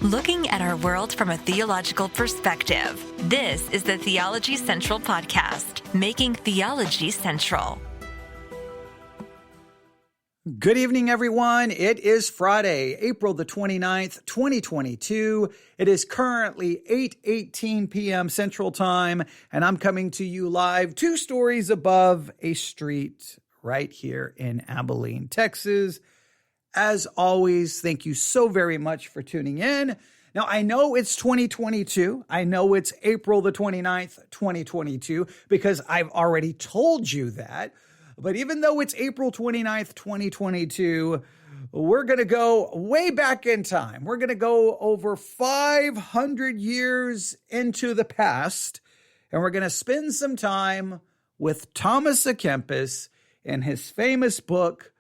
Looking at our world from a theological perspective. This is the Theology Central Podcast, making theology central. Good evening, everyone. It is Friday, April the 29th, 2022. It is currently 8:18 p.m. Central Time, and I'm coming to you live 2 stories above a street right here in Abilene, Texas. As always, thank you so very much for tuning in. Now, I know it's 2022. I know it's April the 29th, 2022, because I've already told you that. But even though it's April 29th, 2022, we're going to go way back in time. We're going to go over 500 years into the past, and we're going to spend some time with Thomas à Kempis in his famous book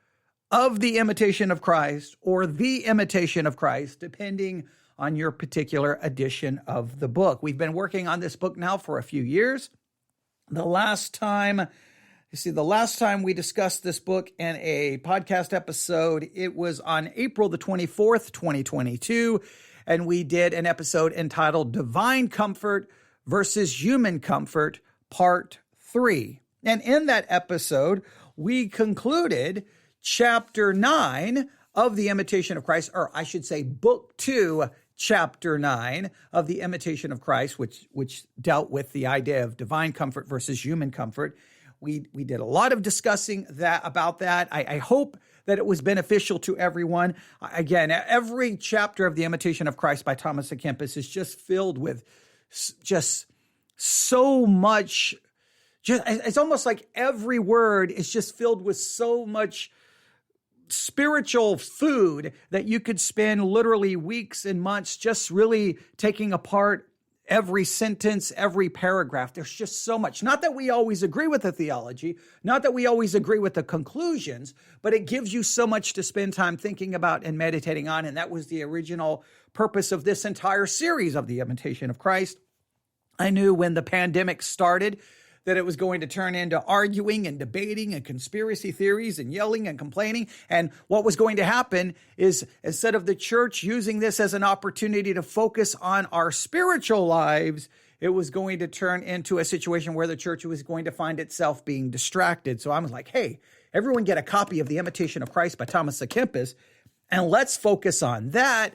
of the Imitation of Christ, or The Imitation of Christ, depending on your particular edition of the book. We've been working on this book now for a few years. The last time we discussed this book in a podcast episode, it was on April the 24th, 2022, and we did an episode entitled Divine Comfort versus Human Comfort, Part 3. And in that episode, we concluded Chapter 9 of The Imitation of Christ, or I should say Book 2, Chapter 9 of The Imitation of Christ, which dealt with the idea of divine comfort versus human comfort. We did a lot of discussing about that. I hope that it was beneficial to everyone. Again, every chapter of The Imitation of Christ by Thomas à Kempis is just filled with just so much. It's almost like every word is just filled with so much spiritual food that you could spend literally weeks and months just really taking apart every sentence, every paragraph. There's just so much. Not that we always agree with the theology, not that we always agree with the conclusions, but it gives you so much to spend time thinking about and meditating on. And that was the original purpose of this entire series of The Imitation of Christ. I knew when the pandemic started that it was going to turn into arguing and debating and conspiracy theories and yelling and complaining. And what was going to happen is, instead of the church using this as an opportunity to focus on our spiritual lives, it was going to turn into a situation where the church was going to find itself being distracted. So I was like, hey, everyone get a copy of The Imitation of Christ by Thomas à Kempis, and let's focus on that.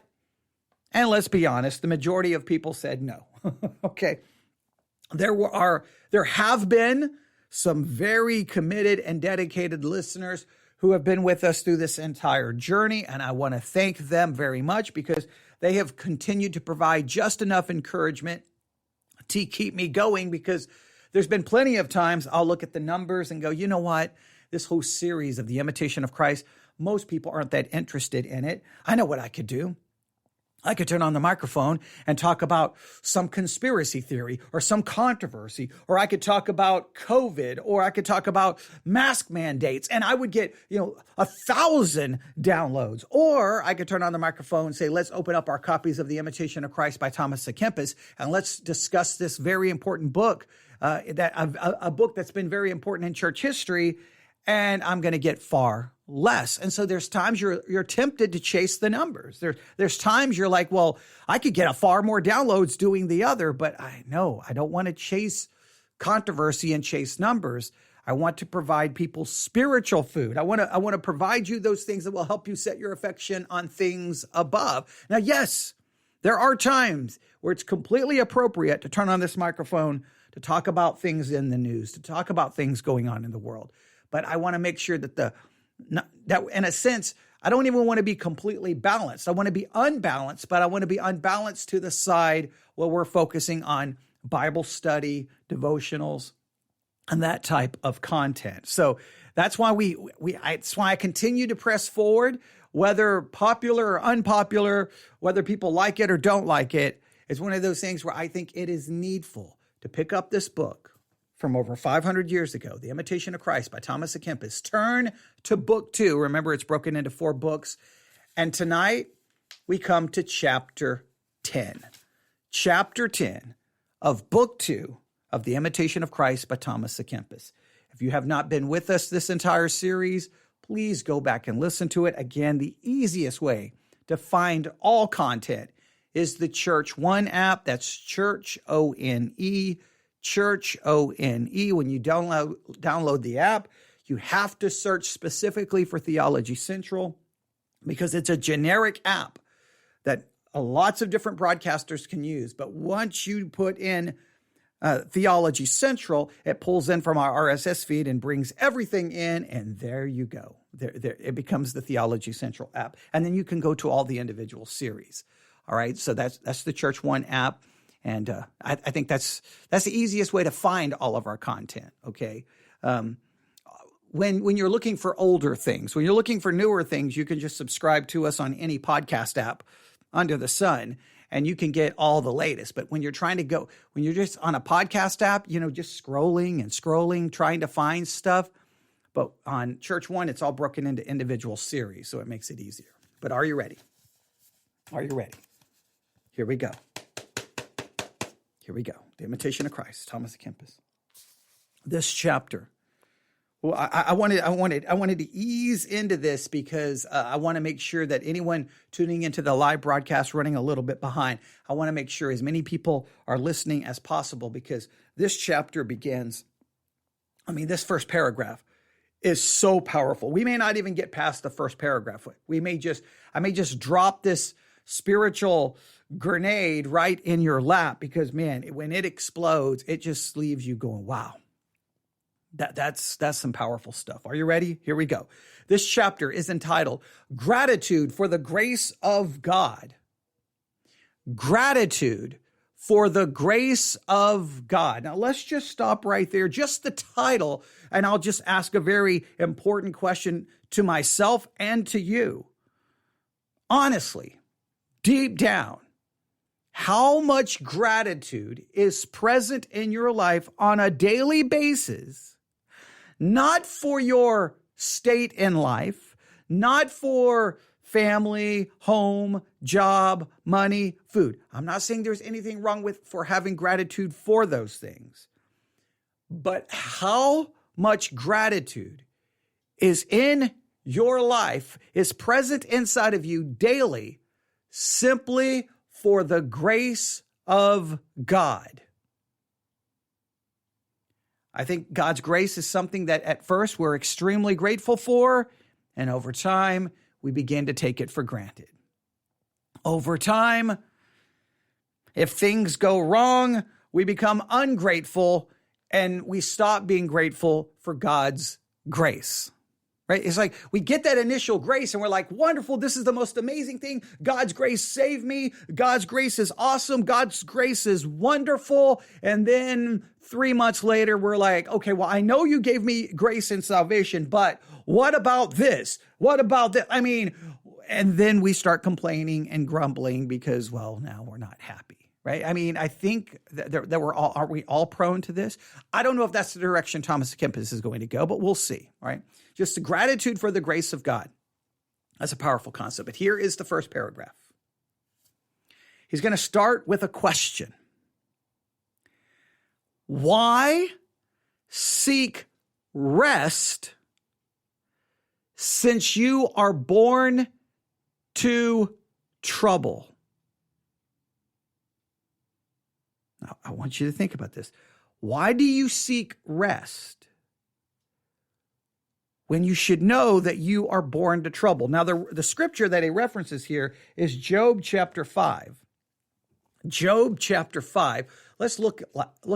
And let's be honest, the majority of people said no. Okay. There have been some very committed and dedicated listeners who have been with us through this entire journey, and I want to thank them very much because they have continued to provide just enough encouragement to keep me going, because there's been plenty of times I'll look at the numbers and go, you know what, this whole series of The Imitation of Christ, most people aren't that interested in it. I know what I could do. I could turn on the microphone and talk about some conspiracy theory or some controversy, or I could talk about COVID, or I could talk about mask mandates, and I would get, 1,000 downloads. Or I could turn on the microphone and say, let's open up our copies of The Imitation of Christ by Thomas à Kempis, and let's discuss this very important book, a book that's been very important in church history, and I'm going to get far less. And so there's times you're tempted to chase the numbers. There's times you're like, well, I could get a far more downloads doing the other, but I don't want to chase controversy and chase numbers. I want to provide people spiritual food. I want to provide you those things that will help you set your affection on things above. Now, yes, there are times where it's completely appropriate to turn on this microphone to talk about things in the news, to talk about things going on in the world. But I want to make sure that in a sense, I don't even want to be completely balanced. I want to be unbalanced, but I want to be unbalanced to the side where we're focusing on Bible study, devotionals, and that type of content. So that's why that's why I continue to press forward, whether popular or unpopular, whether people like it or don't like it. It's one of those things where I think it is needful to pick up this book from over 500 years ago, The Imitation of Christ by Thomas à Kempis. Turn to Book 2. Remember, it's broken into 4 books. And tonight, we come to Chapter 10. Chapter 10 of Book 2 of The Imitation of Christ by Thomas à Kempis. If you have not been with us this entire series, please go back and listen to it. Again, the easiest way to find all content is the Church One app. That's Church, O-N-E, Church, O-N-E. When you download the app, you have to search specifically for Theology Central because it's a generic app that lots of different broadcasters can use. But once you put in Theology Central, it pulls in from our RSS feed and brings everything in, and there you go. There, it becomes the Theology Central app. And then you can go to all the individual series. All right, so that's the Church One app. And I think that's the easiest way to find all of our content, okay? When you're looking for older things, when you're looking for newer things, you can just subscribe to us on any podcast app under the sun, and you can get all the latest. But when you're just on a podcast app, just scrolling, trying to find stuff. But on Church One, it's all broken into individual series, so it makes it easier. But are you ready? Are you ready? Here we go. Here we go. The Imitation of Christ, Thomas à Kempis. This chapter. Well, I wanted to ease into this because I want to make sure that anyone tuning into the live broadcast running a little bit behind, I want to make sure as many people are listening as possible because this chapter begins, this first paragraph is so powerful. We may not even get past the first paragraph. I may just drop this spiritual grenade right in your lap because, man, when it explodes, it just leaves you going, wow. That's some powerful stuff. Are you ready? Here we go. This chapter is entitled Gratitude for the Grace of God. Gratitude for the grace of God. Now let's just stop right there. Just the title, and I'll just ask a very important question to myself and to you. Honestly, deep down, how much gratitude is present in your life on a daily basis? Not for your state in life, not for family, home, job, money, food. I'm not saying there's anything wrong for having gratitude for those things. But how much gratitude is in your life, is present inside of you daily, simply for the grace of God? I think God's grace is something that at first we're extremely grateful for, and over time, we begin to take it for granted. Over time, if things go wrong, we become ungrateful, and we stop being grateful for God's grace. Right? It's like we get that initial grace and we're like, wonderful, this is the most amazing thing. God's grace saved me. God's grace is awesome. God's grace is wonderful. And then 3 months later, we're like, okay, well, I know you gave me grace and salvation, but what about this? What about that? And then we start complaining and grumbling because, well, now we're not happy. Right? I think that are we all prone to this? I don't know if that's the direction Thomas à Kempis is going to go, but we'll see. Right? Just the gratitude for the grace of God. That's a powerful concept. But here is the first paragraph. He's going to start with a question. Why seek rest since you are born to trouble? Now, I want you to think about this. Why do you seek rest when you should know that you are born to trouble? Now, the scripture that he references here is Job chapter 5. Job chapter 5. Let's look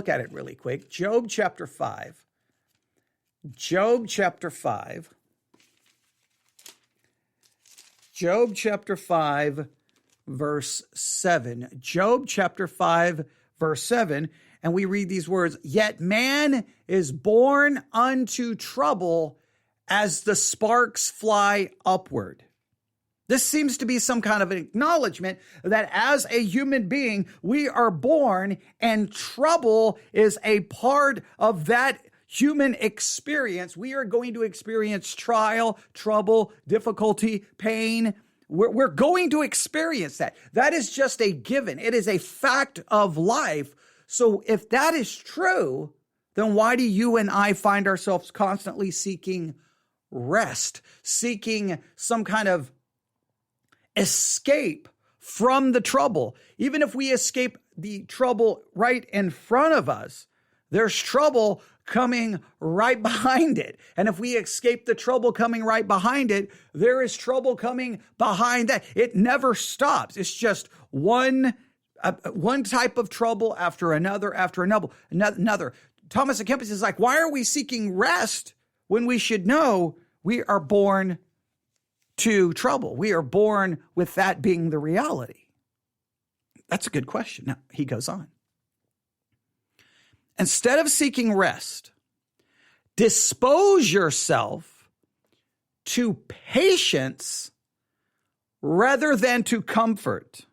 at it really quick. Job chapter 5. Job chapter 5. Job chapter 5, verse 7. Job chapter 5, verse 7, and we read these words, "Yet man is born unto trouble as the sparks fly upward." This seems to be some kind of an acknowledgement that as a human being, we are born and trouble is a part of that human experience. We are going to experience trial, trouble, difficulty, pain. We're going to experience that. That is just a given. It is a fact of life. So if that is true, then why do you and I find ourselves constantly seeking rest, seeking some kind of escape from the trouble. Even if we escape the trouble right in front of us, there's trouble coming right behind it. And if we escape the trouble coming right behind it, there is trouble coming behind that. It never stops. It's just one type of trouble after another, another. Thomas à Kempis is like, why are we seeking rest when we should know we are born to trouble? We are born with that being the reality. That's a good question. Now, he goes on. Instead of seeking rest, dispose yourself to patience rather than to comfort.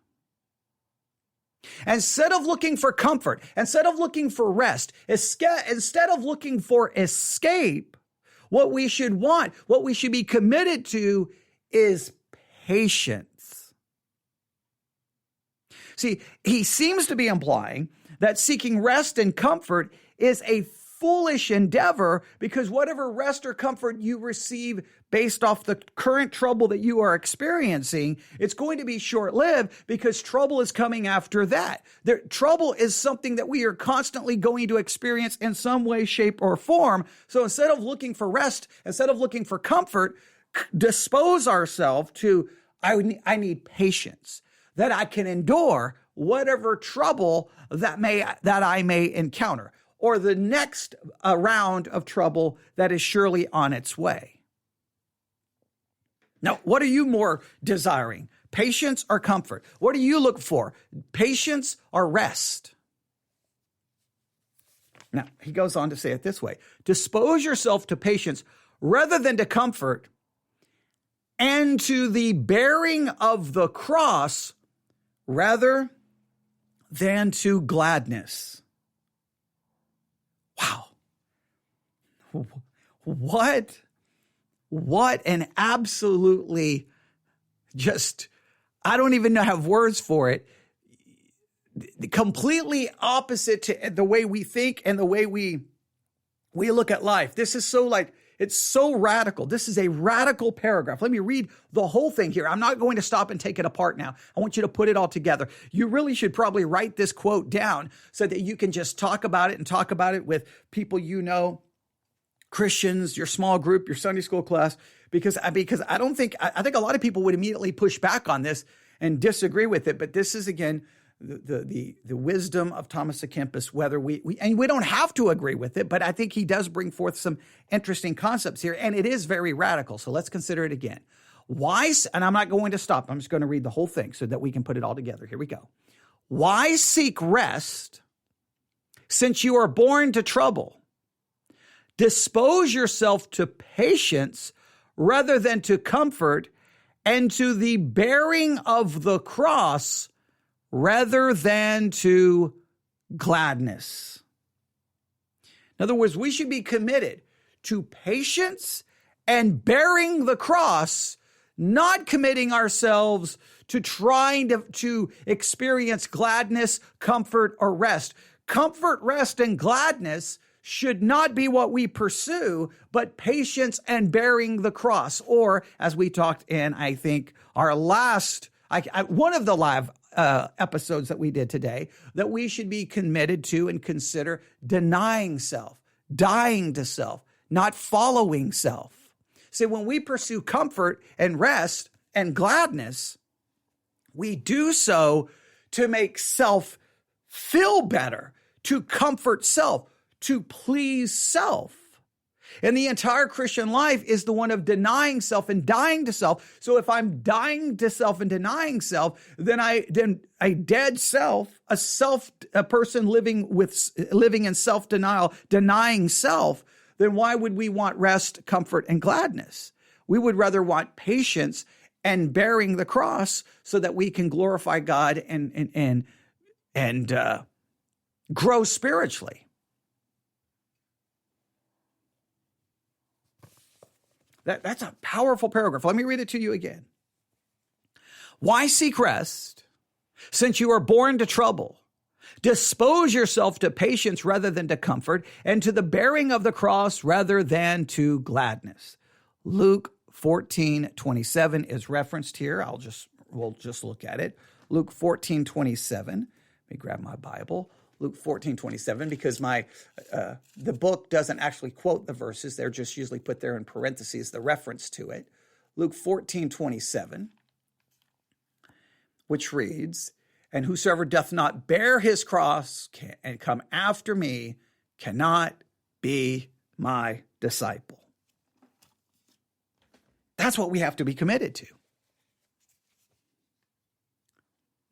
Instead of looking for comfort, instead of looking for rest, instead of looking for escape, what we should want, what we should be committed to is patience. See, he seems to be implying that seeking rest and comfort is a foolish endeavor because whatever rest or comfort you receive based off the current trouble that you are experiencing, it's going to be short-lived because trouble is coming after that. Trouble is something that we are constantly going to experience in some way, shape, or form. So instead of looking for rest, instead of looking for comfort, dispose ourselves to, I need patience, that I can endure whatever trouble that I may encounter, or the next round of trouble that is surely on its way. Now, what are you more desiring? Patience or comfort? What do you look for? Patience or rest? Now, he goes on to say it this way. Dispose yourself to patience rather than to comfort and to the bearing of the cross rather than to gladness. Wow. What an absolutely just, I don't even have words for it. Completely opposite to the way we think and the way we look at life. This is so it's so radical. This is a radical paragraph. Let me read the whole thing here. I'm not going to stop and take it apart now. I want you to put it all together. You really should probably write this quote down so that you can just talk about it with people you know, Christians, your small group, your Sunday school class, because I think a lot of people would immediately push back on this and disagree with it. But this is, again, the wisdom of Thomas à Kempis, whether we don't have to agree with it, but I think he does bring forth some interesting concepts here, and it is very radical. So let's consider it again. Why, and I'm not going to stop. I'm just going to read the whole thing so that we can put it all together. Here we go. Why seek rest since you are born to trouble? Dispose yourself to patience rather than to comfort and to the bearing of the cross rather than to gladness. In other words, we should be committed to patience and bearing the cross, not committing ourselves to trying to experience gladness, comfort, or rest. Comfort, rest, and gladness should not be what we pursue, but patience and bearing the cross. Or, as we talked in, I think, our last, one of the live episodes that we did today, that we should be committed to and consider denying self, dying to self, not following self. See, when we pursue comfort and rest and gladness, we do so to make self feel better, to comfort self, to please self. And the entire Christian life is the one of denying self and dying to self. So if I'm dying to self and denying self, then a dead self, a person living in self-denial, denying self, then why would we want rest, comfort, and gladness? We would rather want patience and bearing the cross so that we can glorify God and grow spiritually. That's a powerful paragraph. Let me read it to you again. Why seek rest, since you are born to trouble? Dispose yourself to patience rather than to comfort, and to the bearing of the cross rather than to gladness. Luke 14:27 is referenced here. I'll just we'll just look at it. Luke 14:27. Let me grab my Bible. Luke 14:27, because the book doesn't actually quote the verses. They're just usually put there in parentheses, the reference to it. Luke 14:27, which reads, "And whosoever doth not bear his cross and come after me cannot be my disciple." That's what we have to be committed to.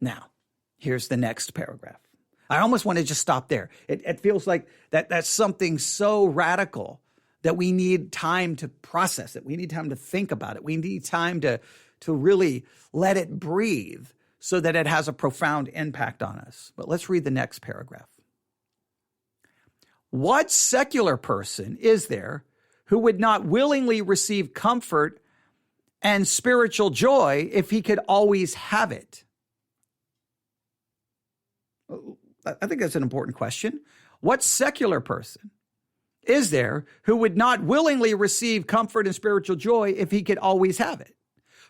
Now, here's the next paragraph. I almost want to just stop there. It feels like that's something so radical that we need time to process it. We need time to think about it. We need time to really let it breathe so that it has a profound impact on us. But let's read the next paragraph. "What secular person is there who would not willingly receive comfort and spiritual joy if he could always have it?" I think that's an important question. What secular person is there who would not willingly receive comfort and spiritual joy if he could always have it?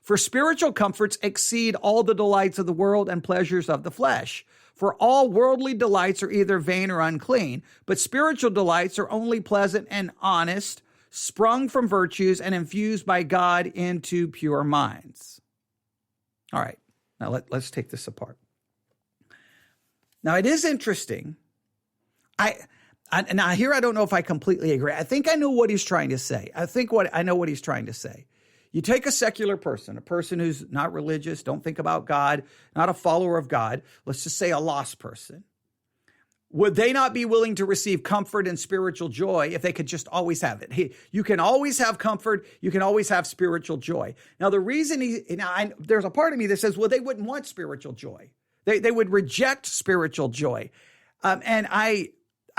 For spiritual comforts exceed all the delights of the world and pleasures of the flesh. For all worldly delights are either vain or unclean, but spiritual delights are only pleasant and honest, sprung from virtues and infused by God into pure minds. All right, now let's take this apart. Now, it is interesting. Now here, I don't know if I completely agree. I think I know what he's trying to say. I know what he's trying to say. You take a secular person, a person who's not religious, don't think about God, not a follower of God. Let's just say a lost person. Would they not be willing to receive comfort and spiritual joy if they could just always have it? You can always have comfort. You can always have spiritual joy. Now, the reason there's a part of me that says, well, they wouldn't want spiritual joy. They would reject spiritual joy. And I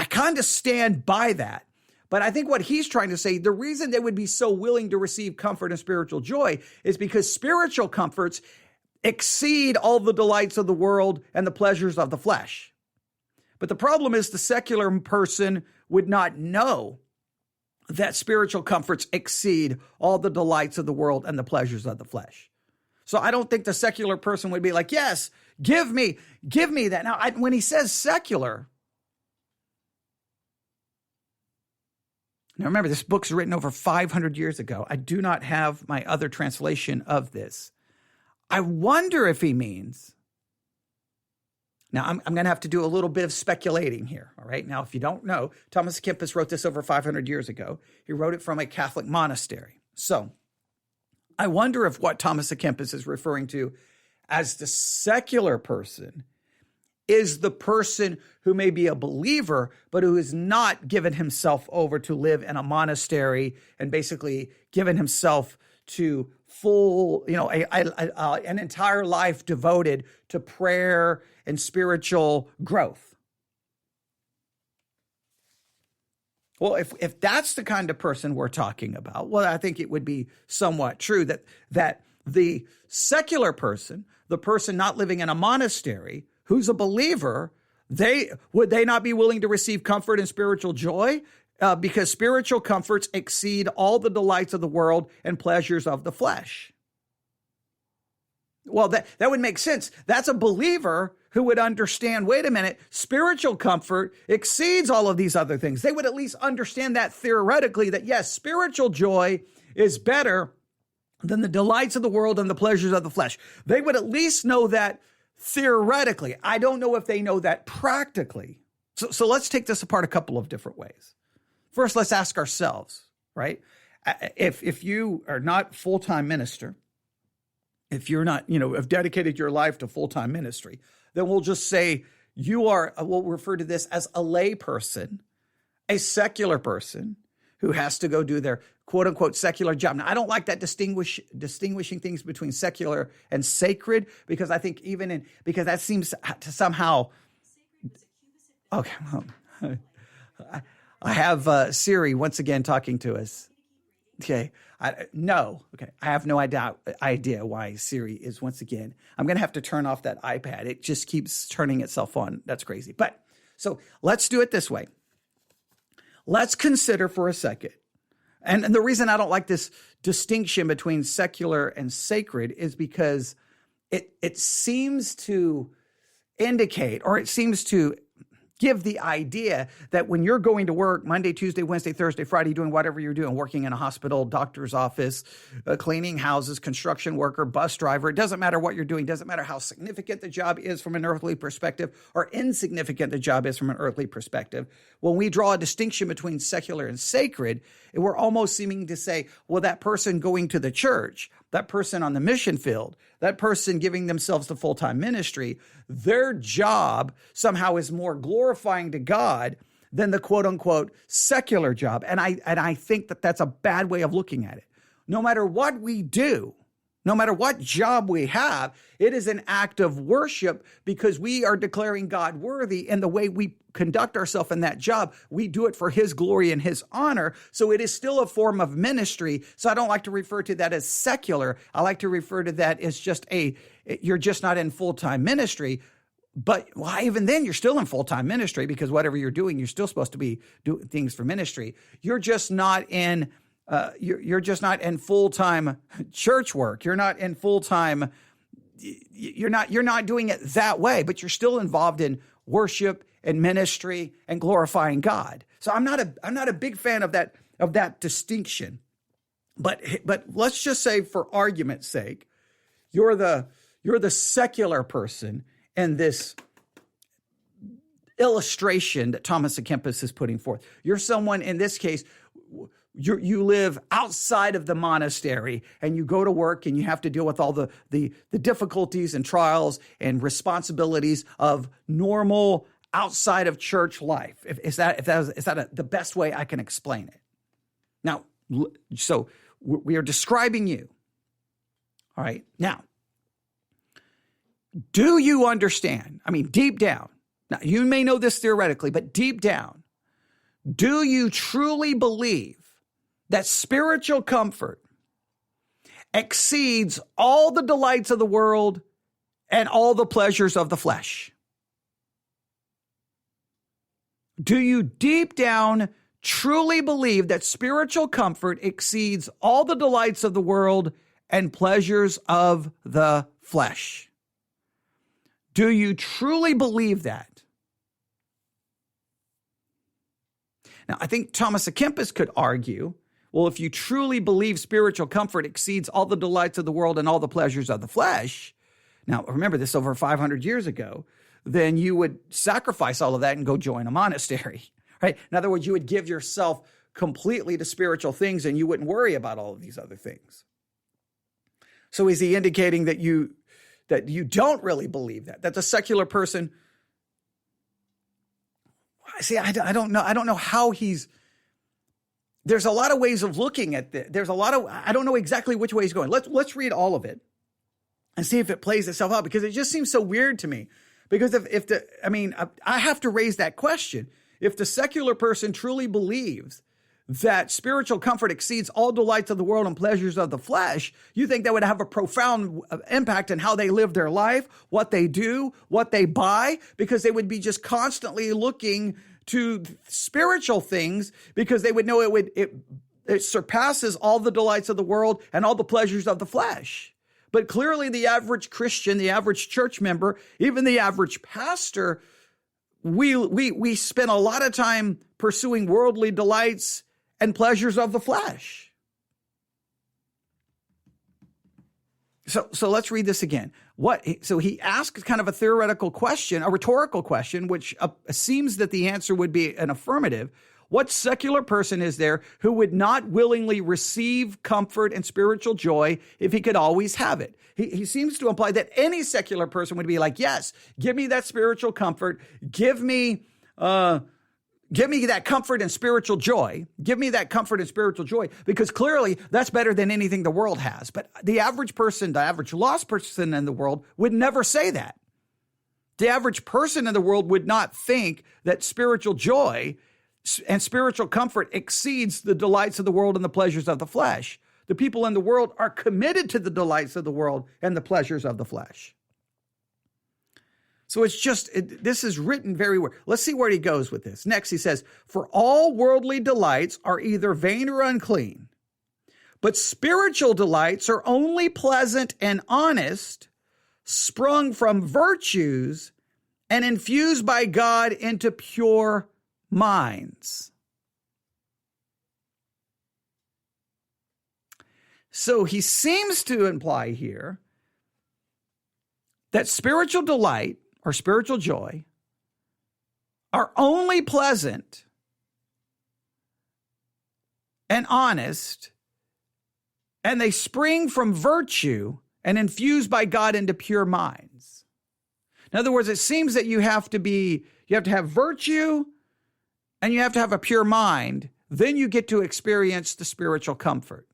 kind of stand by that. But I think what he's trying to say, the reason they would be so willing to receive comfort and spiritual joy is because spiritual comforts exceed all the delights of the world and the pleasures of the flesh. But the problem is the secular person would not know that spiritual comforts exceed all the delights of the world and the pleasures of the flesh. So I don't think the secular person would be like, yes, give me that. Now, when he says secular, now remember, this book's written over 500 years ago. I do not have my other translation of this. I wonder if he means, now I'm going to have to do a little bit of speculating here, all right? Now, if you don't know, Thomas Kempis wrote this over 500 years ago. He wrote it from a Catholic monastery. So I wonder if what Thomas Kempis is referring to as the secular person is the person who may be a believer, but who has not given himself over to live in a monastery and basically given himself to full, an entire life devoted to prayer and spiritual growth. Well, if that's the kind of person we're talking about, well, I think it would be somewhat true that the secular person, the person not living in a monastery, who's a believer, would they not be willing to receive comfort and spiritual joy? Because spiritual comforts exceed all the delights of the world and pleasures of the flesh. Well, that would make sense. That's a believer who would understand, wait a minute, spiritual comfort exceeds all of these other things. They would at least understand that theoretically, that yes, spiritual joy is better than the delights of the world and the pleasures of the flesh. They would at least know that theoretically. I don't know if they know that practically. So let's take this apart a couple of different ways. First, let's ask ourselves, right? If you are not full-time minister, if you're not, have dedicated your life to full-time ministry, then we'll just say we'll refer to this as a lay person, a secular person who has to go do their quote unquote secular job. Now, I don't like that distinguishing things between secular and sacred, because I think because that seems to somehow, okay. Well, I have Siri once again talking to us. Okay. I have no idea why Siri is once again. I'm going to have to turn off that iPad. It just keeps turning itself on. That's crazy. But so let's do it this way. Let's consider for a second. And the reason I don't like this distinction between secular and sacred is because it seems to indicate, or it seems to give the idea that when you're going to work Monday, Tuesday, Wednesday, Thursday, Friday, doing whatever you're doing, working in a hospital, doctor's office, cleaning houses, construction worker, bus driver, it doesn't matter what you're doing, doesn't matter how significant the job is from an earthly perspective or insignificant the job is from an earthly perspective. When we draw a distinction between secular and sacred, we're almost seeming to say, well, that person going to the church, that person on the mission field, that person giving themselves to full-time ministry, their job somehow is more glorifying to God than the quote-unquote secular job. And I think that that's a bad way of looking at it. No matter what we do, no matter what job we have, it is an act of worship because we are declaring God worthy, and the way we conduct ourselves in that job, we do it for his glory and his honor. So it is still a form of ministry. So I don't like to refer to that as secular. I like to refer to that as just you're just not in full-time ministry. But even then, you're still in full-time ministry because whatever you're doing, you're still supposed to be doing things for ministry. You're just not in you're just not in full-time church work. You're not in full-time. You're not doing it that way, but you're still involved in worship and ministry and glorifying God. So I'm not a big fan of that distinction. But let's just say, for argument's sake, you're the secular person in this illustration that Thomas à Kempis is putting forth. You're someone, in this case, you live outside of the monastery and you go to work and you have to deal with all the difficulties and trials and responsibilities of normal outside of church life. Is that the best way I can explain it? Now, so we are describing you. All right. Now, do you understand? I mean, deep down, now you may know this theoretically, but deep down, do you truly believe that spiritual comfort exceeds all the delights of the world and all the pleasures of the flesh? Do you deep down truly believe that spiritual comfort exceeds all the delights of the world and pleasures of the flesh? Do you truly believe that? Now, I think Thomas à Kempis could argue, well, if you truly believe spiritual comfort exceeds all the delights of the world and all the pleasures of the flesh, now remember this over 500 years ago, then you would sacrifice all of that and go join a monastery, right? In other words, you would give yourself completely to spiritual things and you wouldn't worry about all of these other things. So is he indicating that you don't really believe that the secular person? See, I don't know how he's. There's a lot of ways of looking at this. I don't know exactly which way he's going. Let's read all of it and see if it plays itself out, because it just seems so weird to me. Because I have to raise that question. If the secular person truly believes that spiritual comfort exceeds all delights of the world and pleasures of the flesh, you think that would have a profound impact on how they live their life, what they do, what they buy, because they would be just constantly looking to spiritual things, because they would know it surpasses all the delights of the world and all the pleasures of the flesh. But clearly the average Christian, the average church member, even the average pastor, we spend a lot of time pursuing worldly delights and pleasures of the flesh. So let's read this again. So he asks kind of a theoretical question, a rhetorical question, which seems that the answer would be an affirmative. What secular person is there who would not willingly receive comfort and spiritual joy if he could always have it? He seems to imply that any secular person would be like, yes, give me that spiritual comfort. Give me that comfort and spiritual joy. Give me that comfort and spiritual joy, because clearly that's better than anything the world has. But the average person, the average lost person in the world would never say that. The average person in the world would not think that spiritual joy and spiritual comfort exceeds the delights of the world and the pleasures of the flesh. The people in the world are committed to the delights of the world and the pleasures of the flesh. So this is written very well. Let's see where he goes with this. Next, he says, for all worldly delights are either vain or unclean, but spiritual delights are only pleasant and honest, sprung from virtues and infused by God into pure minds. So he seems to imply here that spiritual delight or spiritual joy are only pleasant and honest, and they spring from virtue and infused by God into pure minds. In other words, it seems that you have to have virtue and you have to have a pure mind. Then you get to experience the spiritual comfort.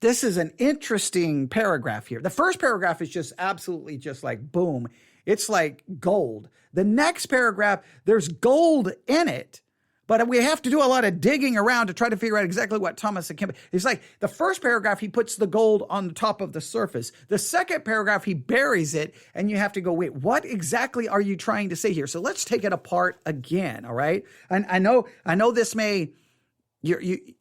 This is an interesting paragraph here. The first paragraph is just absolutely just like boom. It's like gold. The next paragraph, there's gold in it, but we have to do a lot of digging around to try to figure out exactly what Thomas à Kempis. It's like the first paragraph, he puts the gold on the top of the surface. The second paragraph, he buries it, and you have to go, wait, what exactly are you trying to say here? So let's take it apart again, all right? And I know this may...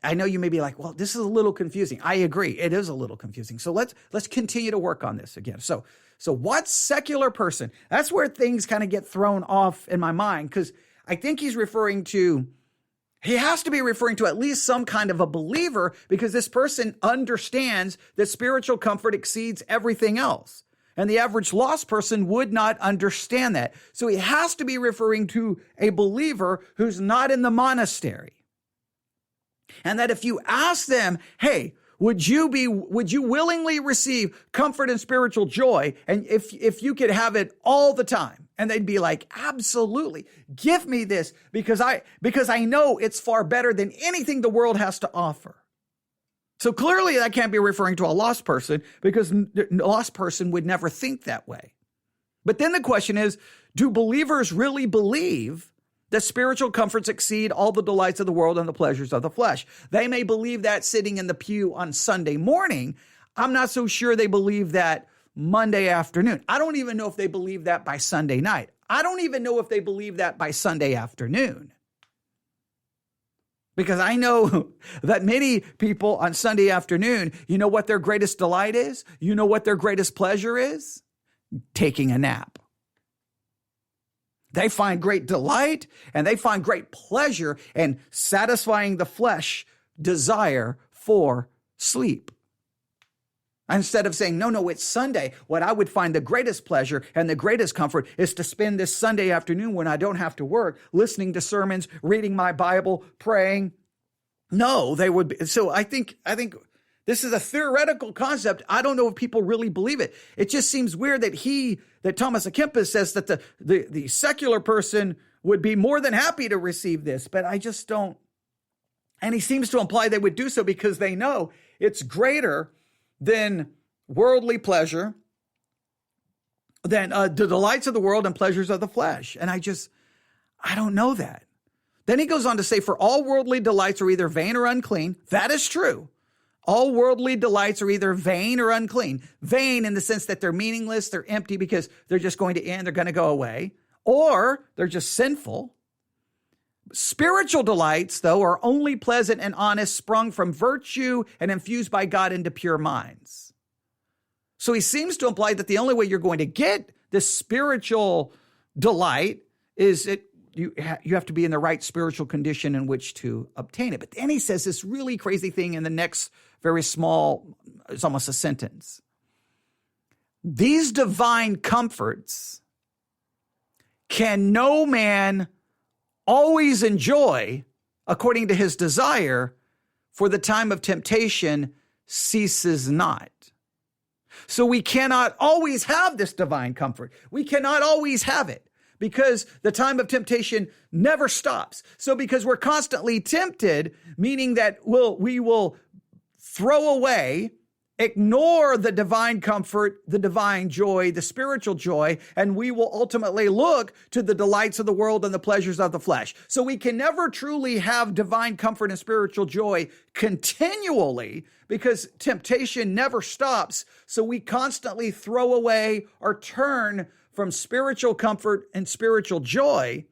I know you may be like, well, this is a little confusing. I agree. It is a little confusing. So let's continue to work on this again. So what secular person? That's where things kind of get thrown off in my mind, because I think he has to be referring to at least some kind of a believer, because this person understands that spiritual comfort exceeds everything else. And the average lost person would not understand that. So he has to be referring to a believer who's not in the monastery. And that if you ask them, hey, would you willingly receive comfort and spiritual joy? And if you could have it all the time, and they'd be like, absolutely, give me this because I know it's far better than anything the world has to offer. So clearly that can't be referring to a lost person, because a lost person would never think that way. But then the question is, do believers really believe that spiritual comforts exceed all the delights of the world and the pleasures of the flesh? They may believe that sitting in the pew on Sunday morning. I'm not so sure they believe that Monday afternoon. I don't even know if they believe that by Sunday night. I don't even know if they believe that by Sunday afternoon. Because I know that many people on Sunday afternoon, you know what their greatest delight is? You know what their greatest pleasure is? Taking a nap. They find great delight and they find great pleasure in satisfying the flesh desire for sleep. Instead of saying, no, it's Sunday, what I would find the greatest pleasure and the greatest comfort is to spend this Sunday afternoon when I don't have to work, listening to sermons, reading my Bible, praying. No, they would be. So I think this is a theoretical concept. I don't know if people really believe it. It just seems weird that Thomas à Kempis says that the secular person would be more than happy to receive this, but I just don't. And he seems to imply they would do so because they know it's greater than worldly pleasure, than the delights of the world and pleasures of the flesh. And I don't know that. Then he goes on to say, for all worldly delights are either vain or unclean. That is true. All worldly delights are either vain or unclean. Vain in the sense that they're meaningless, they're empty because they're just going to end, they're going to go away, or they're just sinful. Spiritual delights, though, are only pleasant and honest, sprung from virtue and infused by God into pure minds. So he seems to imply that the only way you're going to get this spiritual delight is you have to be in the right spiritual condition in which to obtain it. But then he says this really crazy thing in the next very small, it's almost a sentence. These divine comforts can no man always enjoy according to his desire, for the time of temptation ceases not. So we cannot always have this divine comfort. We cannot always have it because the time of temptation never stops. So because we're constantly tempted, meaning that we will throw away, ignore the divine comfort, the divine joy, the spiritual joy, and we will ultimately look to the delights of the world and the pleasures of the flesh. So we can never truly have divine comfort and spiritual joy continually because temptation never stops. So we constantly throw away or turn from spiritual comfort and spiritual joy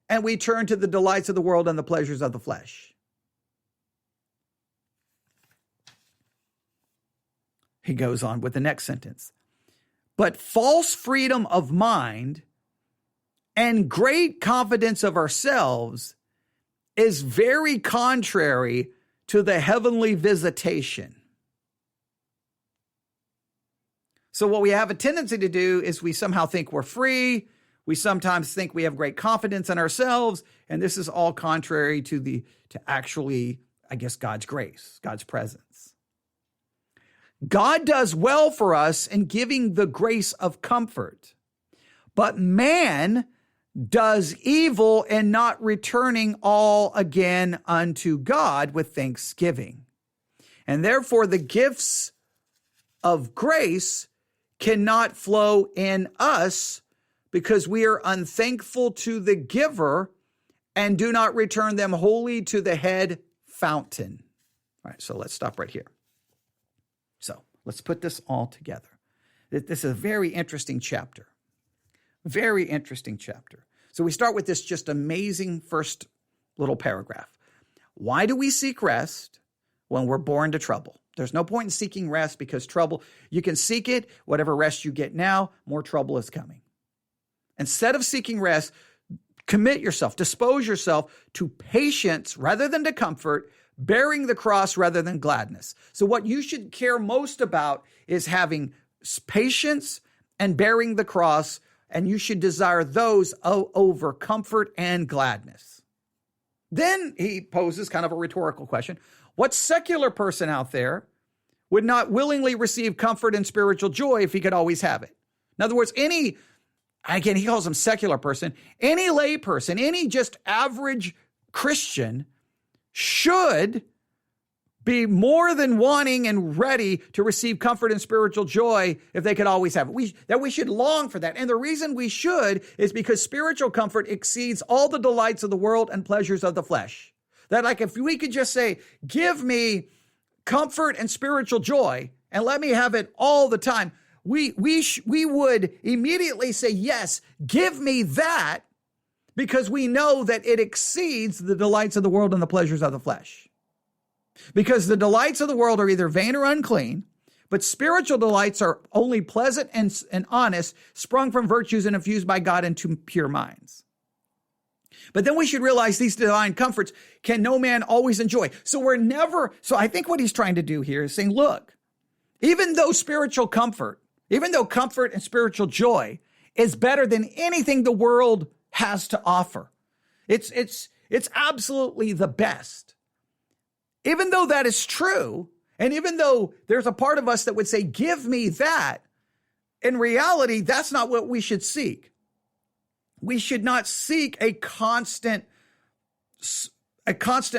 and we turn to the delights of the world and the pleasures of the flesh. He goes on with the next sentence. But false freedom of mind and great confidence of ourselves is very contrary to the heavenly visitation. So what we have a tendency to do is we somehow think we're free. We sometimes think we have great confidence in ourselves. And this is all contrary to actually, I guess, God's grace, God's presence. God does well for us in giving the grace of comfort, but man does evil in not returning all again unto God with thanksgiving. And therefore the gifts of grace cannot flow in us because we are unthankful to the giver and do not return them wholly to the head fountain. All right, so let's stop right here. So let's put this all together. This is a very interesting chapter. Very interesting chapter. So we start with this just amazing first little paragraph. Why do we seek rest when we're born to trouble? There's no point in seeking rest because trouble, you can seek it, whatever rest you get now, more trouble is coming. Instead of seeking rest, commit yourself, dispose yourself to patience rather than to comfort, bearing the cross rather than gladness. So what you should care most about is having patience and bearing the cross, and you should desire those over comfort and gladness. Then he poses kind of a rhetorical question. What secular person out there would not willingly receive comfort and spiritual joy if he could always have it? In other words, he calls him secular person, any lay person, any just average Christian should be more than wanting and ready to receive comfort and spiritual joy if they could always have it. That we should long for that. And the reason we should is because spiritual comfort exceeds all the delights of the world and pleasures of the flesh. That like if we could just say, give me comfort and spiritual joy and let me have it all the time, we would immediately say, yes, give me that, because we know that it exceeds the delights of the world and the pleasures of the flesh. Because the delights of the world are either vain or unclean, but spiritual delights are only pleasant and honest, sprung from virtues and infused by God into pure minds. But then we should realize these divine comforts can no man always enjoy. So I think what he's trying to do here is saying, look, even though comfort and spiritual joy is better than anything the world has to offer, it's absolutely the best. Even though that is true, and even though there's a part of us that would say, give me that, in reality, that's not what we should seek. We should not seek a constant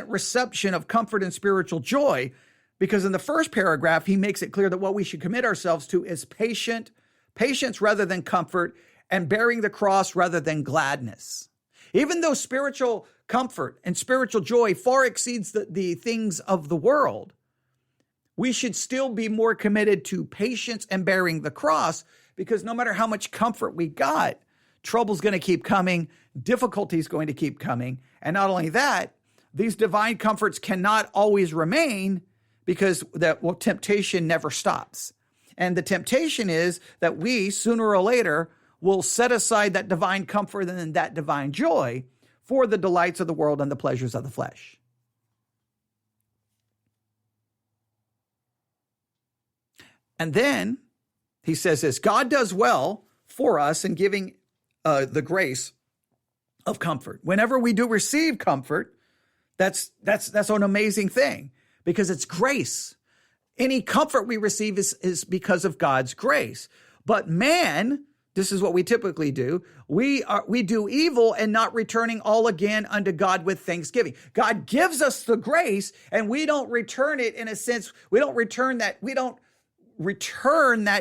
reception of comfort and spiritual joy, because in the first paragraph, he makes it clear that what we should commit ourselves to is patience rather than comfort, and bearing the cross rather than gladness. Even though spiritual comfort and spiritual joy far exceeds the things of the world, we should still be more committed to patience and bearing the cross, because no matter how much comfort we got, trouble's going to keep coming, difficulty's going to keep coming. And not only that, these divine comforts cannot always remain because temptation never stops. And the temptation is that we, sooner or later, will set aside that divine comfort and that divine joy for the delights of the world and the pleasures of the flesh. And then he says this, God does well for us in giving the grace of comfort. Whenever we do receive comfort, that's an amazing thing, because it's grace. Any comfort we receive is because of God's grace. But man, this is what we typically do. We do evil and not returning all again unto God with thanksgiving. God gives us the grace and we don't return it in a sense. We don't return that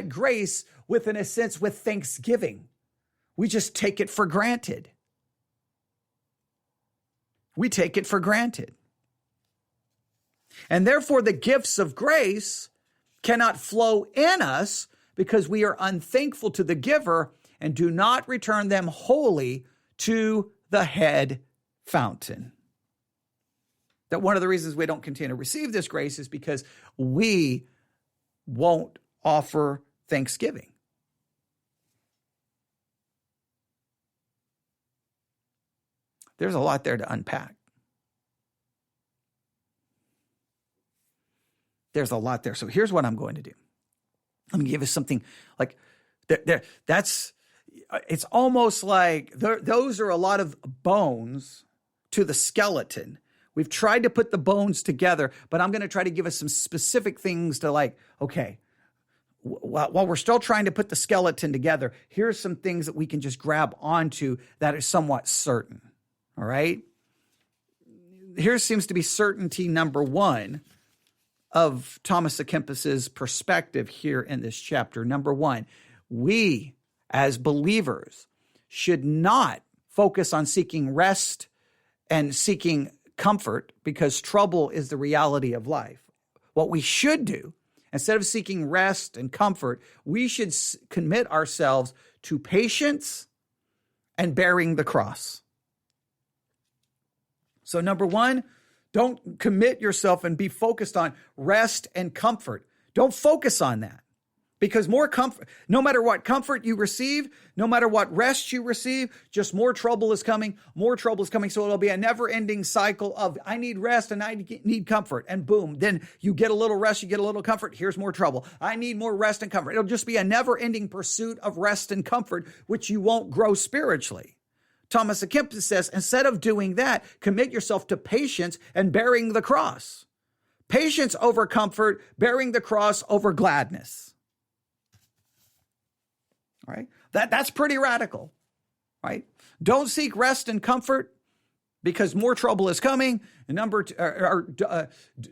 grace with thanksgiving. We just take it for granted. We take it for granted. And therefore the gifts of grace cannot flow in us because we are unthankful to the giver and do not return them wholly to the head fountain. That one of the reasons we don't continue to receive this grace is because we won't offer thanksgiving. There's a lot there to unpack. There's a lot there. So here's what I'm going to do. I'm going to give you something like it's almost like those are a lot of bones to the skeleton. We've tried to put the bones together, but I'm going to try to give us some specific things to like, okay, while we're still trying to put the skeleton together, here's some things that we can just grab onto that are somewhat certain. All right. Here seems to be certainty number one of Thomas à Kempis's perspective here in this chapter. Number one, we as believers should not focus on seeking rest and seeking comfort because trouble is the reality of life. What we should do, instead of seeking rest and comfort, we should commit ourselves to patience and bearing the cross. So number one, don't commit yourself and be focused on rest and comfort. Don't focus on that because more comfort, no matter what comfort you receive, no matter what rest you receive, just more trouble is coming, more trouble is coming. So it'll be a never ending cycle of I need rest and I need comfort. And boom, then you get a little rest, you get a little comfort. Here's more trouble. I need more rest and comfort. It'll just be a never ending pursuit of rest and comfort, which you won't grow spiritually. Thomas à Kempis says, instead of doing that, commit yourself to patience and bearing the cross. Patience over comfort, bearing the cross over gladness. All right? That's pretty radical, right? Don't seek rest and comfort because more trouble is coming. And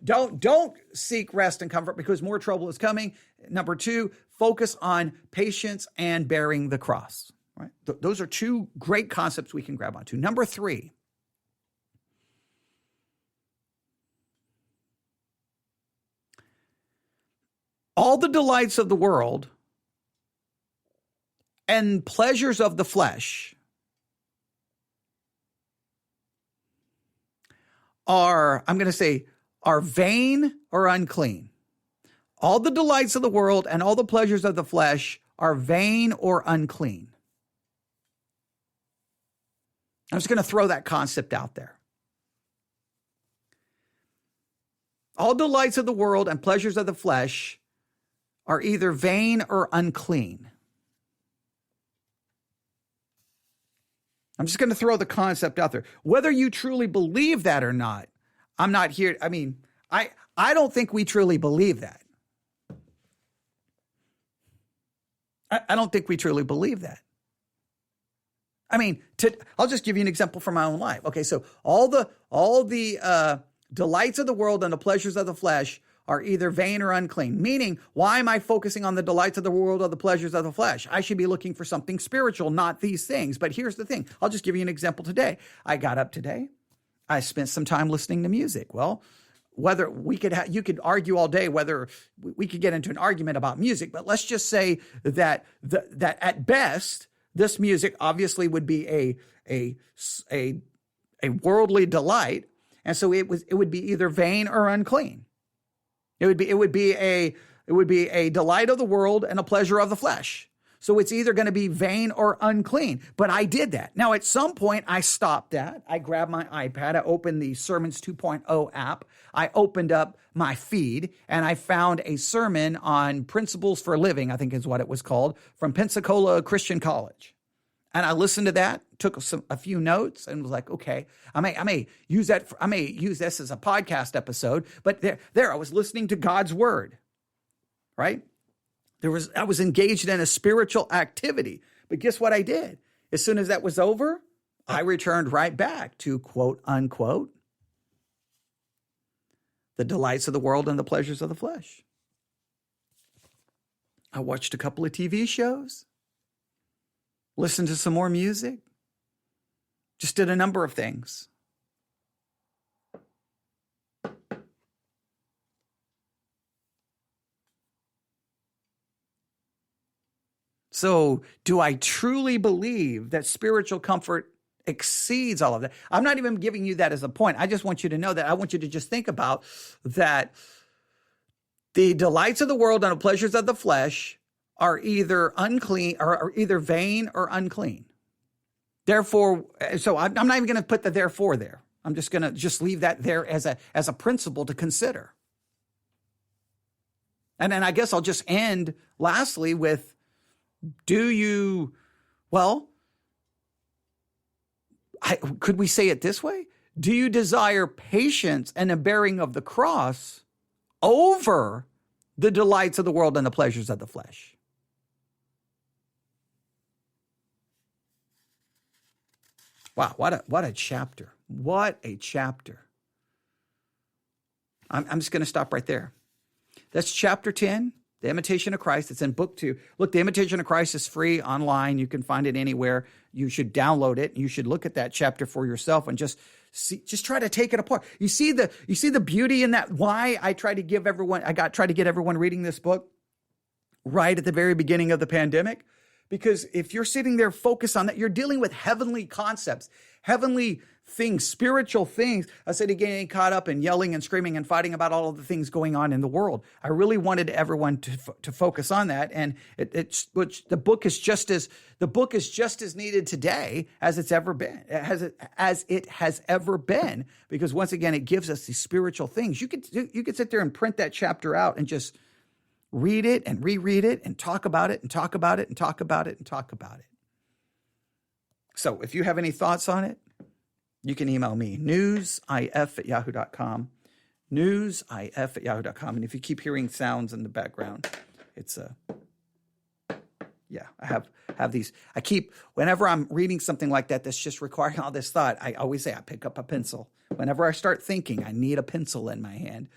don't seek rest and comfort because more trouble is coming. Number two, focus on patience and bearing the cross. Right? Those are two great concepts we can grab onto. Number three, all the delights of the world and pleasures of the flesh are vain or unclean. All the delights of the world and all the pleasures of the flesh are vain or unclean. I'm just going to throw that concept out there. All delights of the world and pleasures of the flesh are either vain or unclean. I'm just going to throw the concept out there. Whether you truly believe that or not, I'm not here. I mean, I don't think we truly believe that. I don't think we truly believe that. I mean, I'll just give you an example from my own life. Okay, so all the delights of the world and the pleasures of the flesh are either vain or unclean. Meaning, why am I focusing on the delights of the world or the pleasures of the flesh? I should be looking for something spiritual, not these things. But here's the thing. I'll just give you an example today. I got up today. I spent some time listening to music. Well, whether you could argue all day whether we could get into an argument about music, but let's just say that at best, this music obviously would be a worldly delight, and so it would be either vain or unclean. It would be a delight of the world and a pleasure of the flesh. So it's either going to be vain or unclean. But I did that. Now at some point I stopped that. I grabbed my iPad. I opened the Sermons 2.0 app. I opened up my feed and I found a sermon on Principles for Living, I think is what it was called, from Pensacola Christian College. And I listened to that, took a few notes, and was like, okay, I may use that. I may use this as a podcast episode. But there, I was listening to God's word, right? I was engaged in a spiritual activity. But guess what I did? As soon as that was over, I returned right back to quote unquote the delights of the world and the pleasures of the flesh. I watched a couple of TV shows. Listened to some more music, just did a number of things. So, do I truly believe that spiritual comfort exceeds all of that. I'm not even giving you that as a point. I just want you to know that. I want you to just think about that the delights of the world and the pleasures of the flesh are either unclean or are either vain or unclean. Therefore, so I'm not even going to put the therefore there. I'm just going to just leave that there as a principle to consider. And then I guess I'll just end lastly with, could we say it this way? Do you desire patience and a bearing of the cross over the delights of the world and the pleasures of the flesh? Wow, what a chapter. What a chapter. I'm just going to stop right there. That's chapter 10, The Imitation of Christ. It's in book 2. Look, The Imitation of Christ is free online. You can find it anywhere. You should download it. You should look at that chapter for yourself and just try to take it apart. You see the beauty in that. Why I try to get everyone reading this book right at the very beginning of the pandemic. Because if you're sitting there focused on that, you're dealing with heavenly concepts, heavenly things, spiritual things, instead of getting caught up in yelling and screaming and fighting about all of the things going on in the world. I really wanted everyone to focus on that, and the book is just as needed today as it's ever been, as it has ever been. Because once again, it gives us these spiritual things. You could sit there and print that chapter out and just read it and reread it and talk about it and talk about it and talk about it and talk about it. So if you have any thoughts on it, you can email me, newsif@yahoo.com, newsif@yahoo.com. And if you keep hearing sounds in the background, it's I have these. Whenever I'm reading something like that that's just requiring all this thought, I always say I pick up a pencil. Whenever I start thinking, I need a pencil in my hand.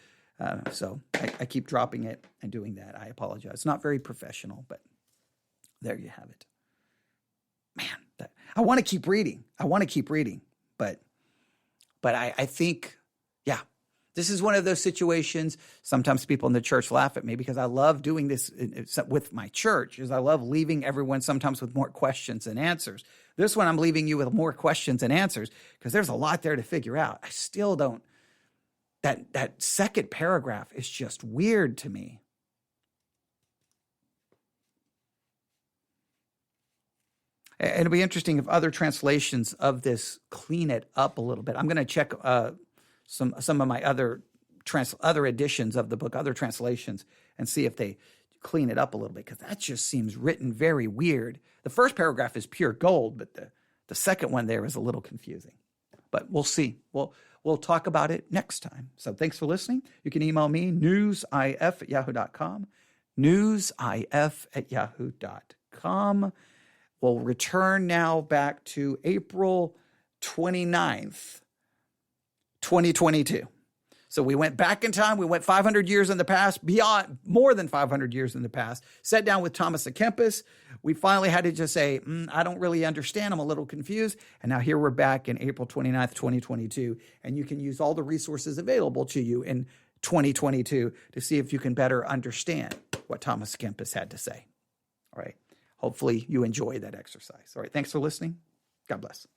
So I keep dropping it and doing that. I apologize. It's not very professional, but there you have it. Man, I want to keep reading. But I think, this is one of those situations. Sometimes people in the church laugh at me because I love doing this with my church, is I love leaving everyone sometimes with more questions than answers. This one, I'm leaving you with more questions and answers because there's a lot there to figure out. I still don't. That second paragraph is just weird to me. And it'll be interesting if other translations of this clean it up a little bit. I'm going to check some of my other editions of the book, other translations, and see if they clean it up a little bit, because that just seems written very weird. The first paragraph is pure gold, but the second one there is a little confusing. But we'll see. We'll talk about it next time. So thanks for listening. You can email me, newsif@yahoo.com, newsif@yahoo.com. We'll return now back to April 29th, 2022. So we went back in time. We went 500 years in the past, beyond more than 500 years in the past, sat down with Thomas à Kempis. We finally had to just say, I don't really understand. I'm a little confused. And now here we're back in April 29th, 2022. And you can use all the resources available to you in 2022 to see if you can better understand what Thomas à Kempis had to say. All right. Hopefully you enjoy that exercise. All right. Thanks for listening. God bless.